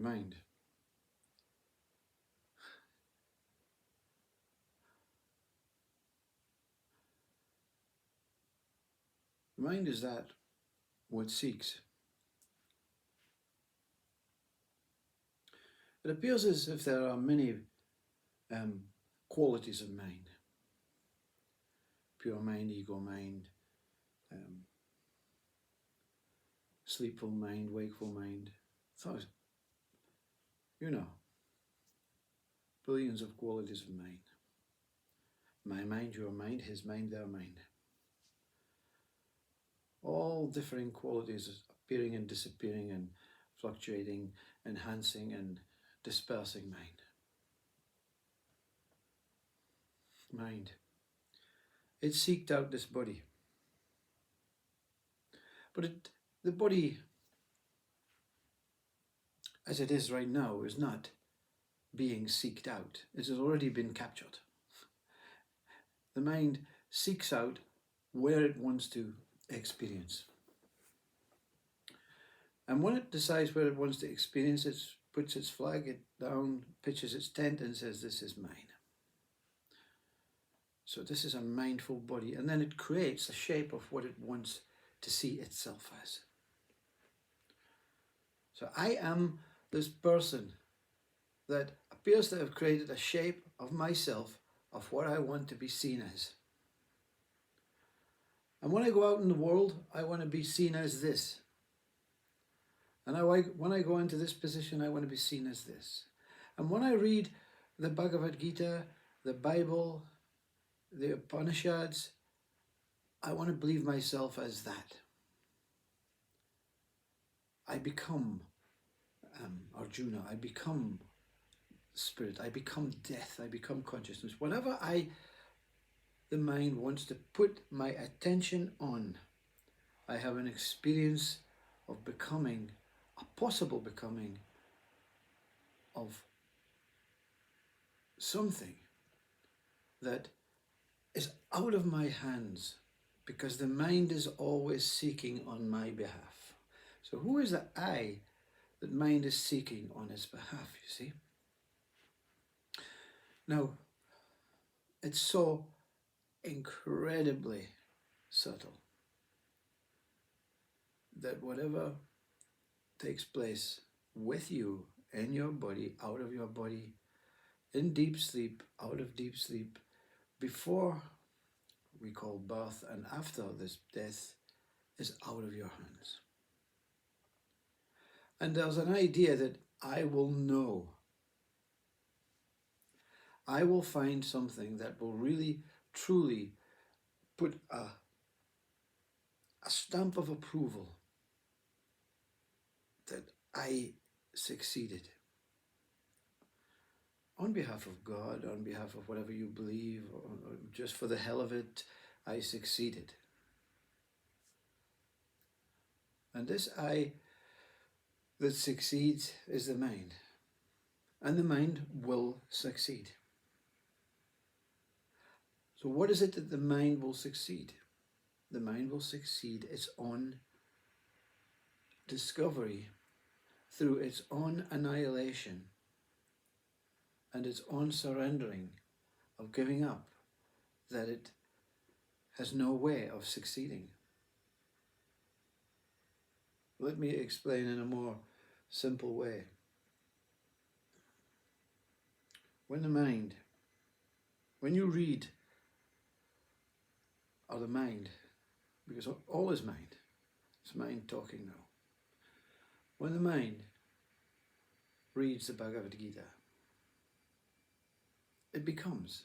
mind. The mind is that what seeks. It appears as if there are many qualities of mind. Pure mind, ego mind, sleepful mind, wakeful mind. Thousands. You know, billions of qualities of mind. My mind, your mind, his mind, their mind. All differing qualities appearing and disappearing and fluctuating, enhancing and dispersing mind. Mind. It seeked out this body. But the body, as it is right now, is not being seeked out. It has already been captured. The mind seeks out where it wants to experience. And when it decides where it wants to experience, it puts its flag down, pitches its tent and says, this is mine. So this is a mindful body. And then it creates a shape of what it wants to see itself as. So I am this person that appears to have created a shape of myself, of what I want to be seen as. And when I go out in the world, I want to be seen as this. And when I go into this position, I want to be seen as this. And when I read the Bhagavad Gita, the Bible, the Upanishads, I want to believe myself as that. I become Arjuna, I become spirit, I become death, I become consciousness. Whatever the mind wants to put my attention on, I have an experience of becoming, a possible becoming of something that is out of my hands, because the mind is always seeking on my behalf. So who is the I that mind is seeking on its behalf, you see? Now, it's so incredibly subtle that whatever takes place with you, in your body, out of your body, in deep sleep, out of deep sleep, before we call birth and after this death, is out of your hands. And there's an idea that I will know. I will find something that will really, truly put a stamp of approval that I succeeded. On behalf of God, on behalf of whatever you believe, or just for the hell of it, I succeeded. And this I that succeeds is the mind. And the mind will succeed. So what is it that the mind will succeed? The mind will succeed its own discovery through its own annihilation and its own surrendering of giving up that it has no way of succeeding. Let me explain in a more simple way. When you read, or the mind, because all is mind, it's mind talking now. When the mind reads the Bhagavad Gita, it becomes,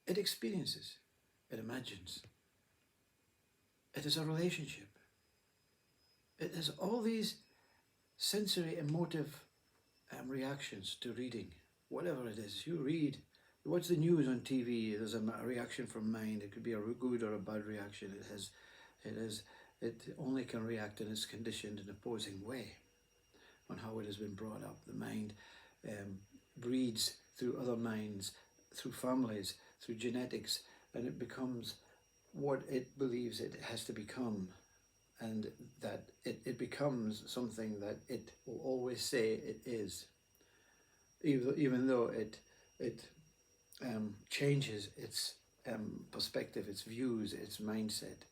it experiences, it imagines. It is a relationship. It has all these sensory emotive reactions to reading, whatever it is. You read, you watch the news on TV, there's a reaction from mind. It could be a good or a bad reaction. It only can react in its conditioned and opposing way on how it has been brought up. The mind breeds through other minds, through families, through genetics, and it becomes what it believes it has to become, and that it becomes something that it will always say it is, even though it changes its perspective, its views, its mindset.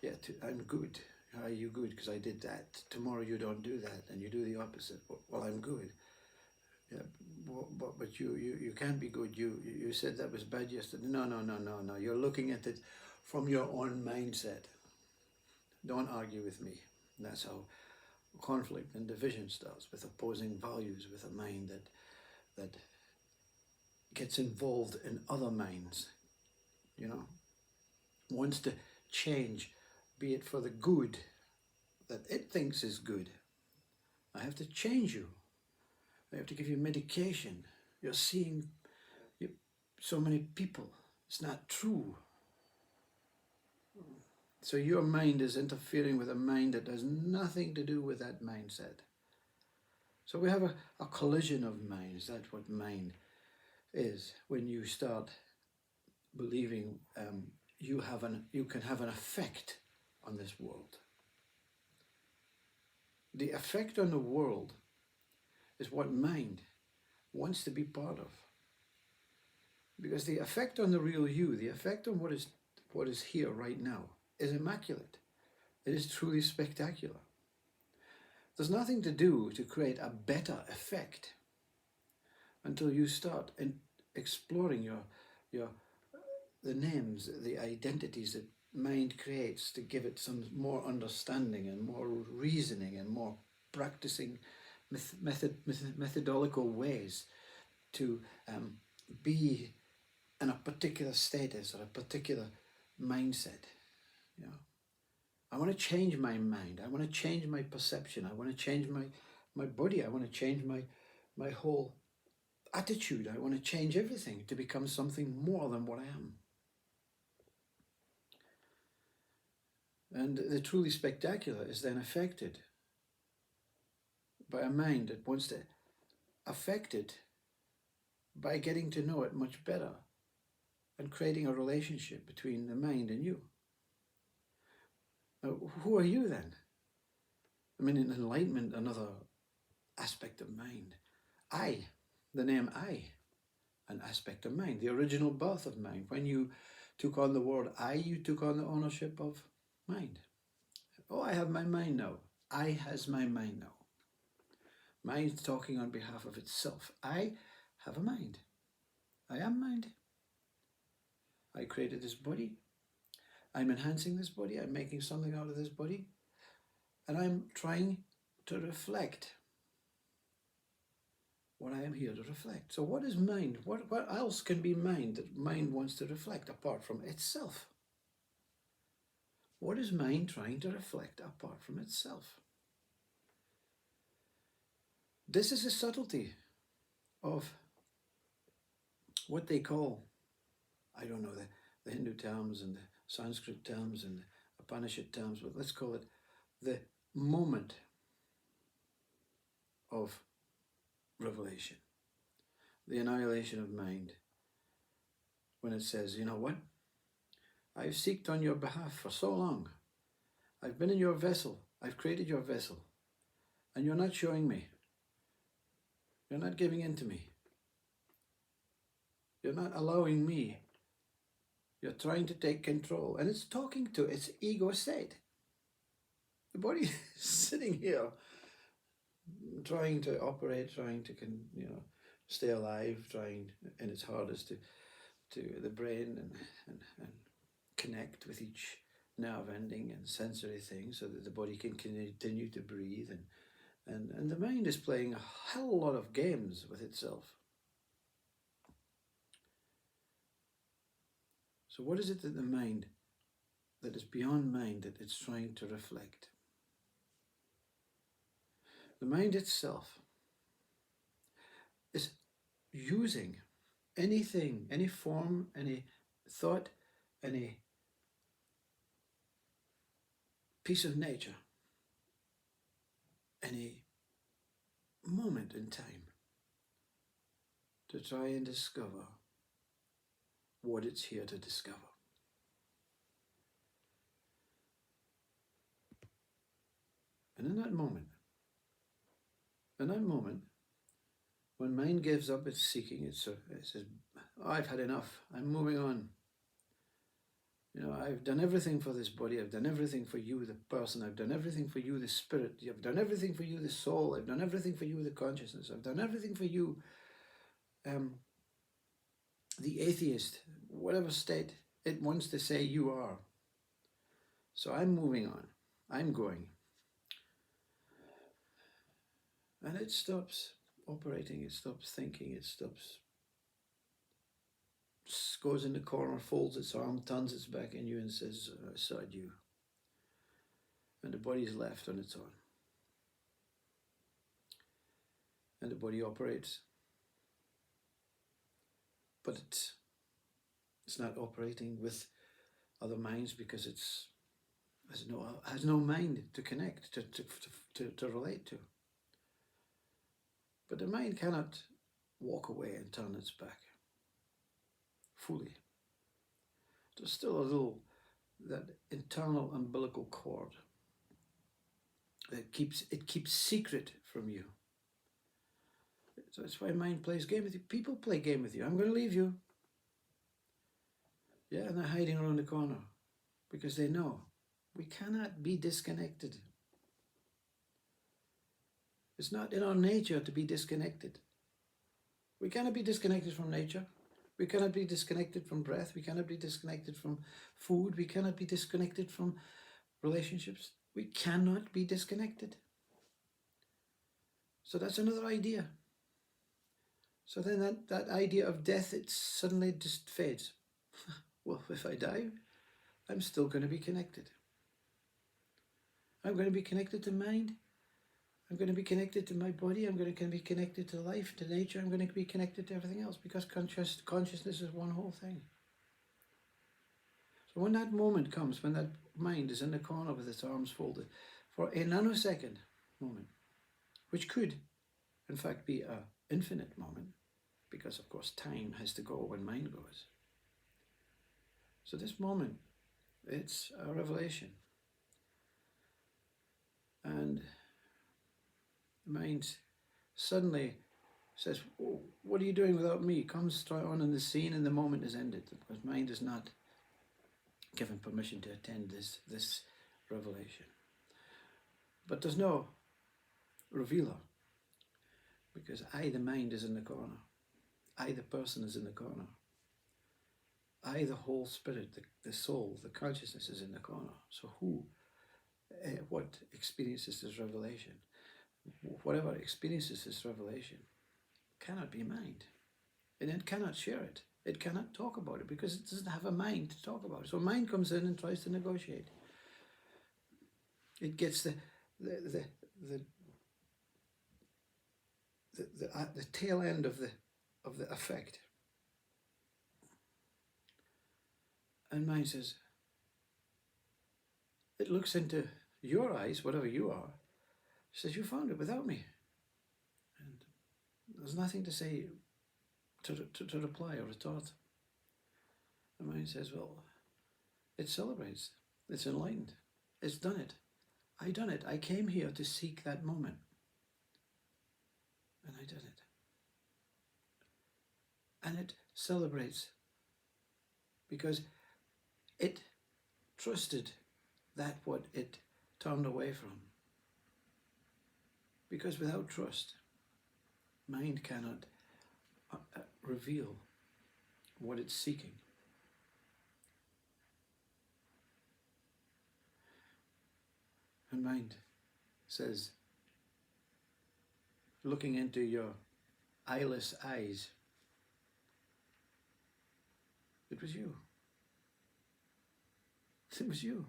Yeah, I'm good. Are you good? Because I did that. Tomorrow you don't do that, and you do the opposite. Well, I'm good. Yeah, but you can't be good. You said that was bad yesterday. No. You're looking at it from your own mindset. Don't argue with me. That's how conflict and division starts, with opposing values, with a mind that gets involved in other minds, wants to change, be it for the good that it thinks is good. I have to change you. I have to give you medication. You're seeing so many people. It's not true. So your mind is interfering with a mind that has nothing to do with that mindset. So we have a collision of minds. That's what mind is. When you start believing you can have an effect on this world. The effect on the world is what mind wants to be part of. Because the effect on the real you, the effect on what is here right now, is immaculate. It is truly spectacular. There's nothing to do to create a better effect until you start exploring the names, the identities that mind creates to give it some more understanding and more reasoning and more practicing methodological ways to be in a particular status or a particular mindset. I want to change my mind. I want to change my perception. I want to change my body. I want to change my whole attitude. I want to change everything to become something more than what I am. And the truly spectacular is then affected by a mind that wants to affect it by getting to know it much better and creating a relationship between the mind and you. Now, who are you then? I mean, in enlightenment, another aspect of mind. I, the name I, an aspect of mind, the original birth of mind. When you took on the word I, you took on the ownership of mind. Oh, I have my mind now. I has my mind now. Mind's talking on behalf of itself. I have a mind. I am mind. I created this body. I'm enhancing this body. I'm making something out of this body. And I'm trying to reflect what I am here to reflect. So what is mind? What else can be mind that mind wants to reflect apart from itself? What is mind trying to reflect apart from itself? This is the subtlety of what they call, I don't know, the Hindu terms and the Sanskrit terms and the Upanishad terms, but let's call it the moment of revelation, the annihilation of mind. When it says, you know what? I've seeked on your behalf for so long. I've been in your vessel. I've created your vessel. And you're not showing me. You're not giving in to me. You're not allowing me. You're trying to take control. And it's talking to its ego state. The body is sitting here trying to operate, trying to stay alive, trying in its hardest to the brain and connect with each nerve ending and sensory thing so that the body can continue to breathe. And the mind is playing a hell lot of games with itself. So what is it that the mind, that is beyond mind, that it's trying to reflect? The mind itself is using anything, any form, any thought, any piece of nature, any moment in time to try and discover what it's here to discover. And in that moment, In that moment, when mind gives up its seeking, it says, oh, I've had enough, I'm moving on. You know, I've done everything for this body, I've done everything for you, the person, I've done everything for you, the spirit, I've done everything for you, the soul, I've done everything for you, the consciousness, I've done everything for you, the atheist, whatever state it wants to say you are. So I'm moving on, I'm going. And it stops operating, it stops thinking, it stops, goes in the corner, folds its arm, turns its back on you and says, I saw you. And the body's left on its own. And the body operates. But it's not operating with other minds because it has no mind to connect, to relate to. But the mind cannot walk away and turn its back fully. There's still a little, that internal umbilical cord that keeps secret from you. So that's why mind plays game with you. People play game with you. I'm going to leave you. Yeah, and they're hiding around the corner because they know we cannot be disconnected. It's not in our nature to be disconnected. We cannot be disconnected from nature. We cannot be disconnected from breath. We cannot be disconnected from food. We cannot be disconnected from relationships. We cannot be disconnected. So that's another idea. So then that idea of death, it suddenly just fades. Well, if I die, I'm still going to be connected. I'm going to be connected to mind. I'm going to be connected to my body. I'm going to be connected to life, to nature. I'm going to be connected to everything else because consciousness is one whole thing. So when that moment comes, when that mind is in the corner with its arms folded, for a nanosecond moment, which could, in fact, be an infinite moment, because, of course, time has to go when mind goes. So this moment, it's a revelation. And the mind suddenly says, oh, what are you doing without me? Comes straight on in the scene and the moment is ended, because mind is not given permission to attend this revelation. But there's no revealer, because I, the mind, is in the corner. I, the person, is in the corner. I, the whole spirit, the soul, the consciousness is in the corner. So what experiences this revelation? Whatever experiences this revelation cannot be mind. And it cannot share it. It cannot talk about it because it doesn't have a mind to talk about it. So mind comes in and tries to negotiate. It gets the tail end of the effect. And mind says, it looks into your eyes, whatever you are, says, you found it without me. And there's nothing to say, to reply or retort. The mind says, well, it celebrates, it's enlightened, it's done it. I done it. I came here to seek that moment. And I did it. And it celebrates because it trusted that what it turned away from. Because without trust, mind cannot reveal what it's seeking. And mind says, looking into your eyeless eyes, it was you. It was you.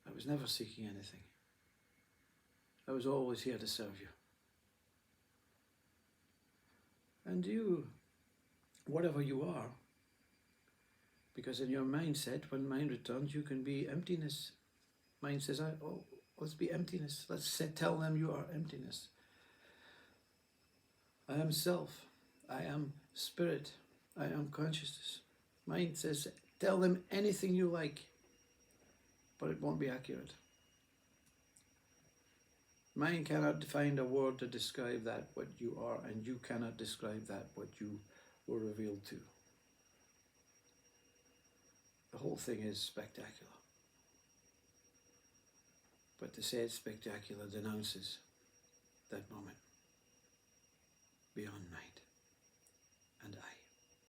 I was never seeking anything. I was always here to serve you. And you, whatever you are, because in your mindset, when mind returns, you can be emptiness. Mind says, oh, let's be emptiness. Let's tell them you are emptiness. I am self. I am spirit. I am consciousness. Mind says, tell them anything you like, but it won't be accurate. Mind cannot find a word to describe that what you are, and you cannot describe that what you were revealed to. The whole thing is spectacular. But to say it's spectacular denounces that moment beyond mind.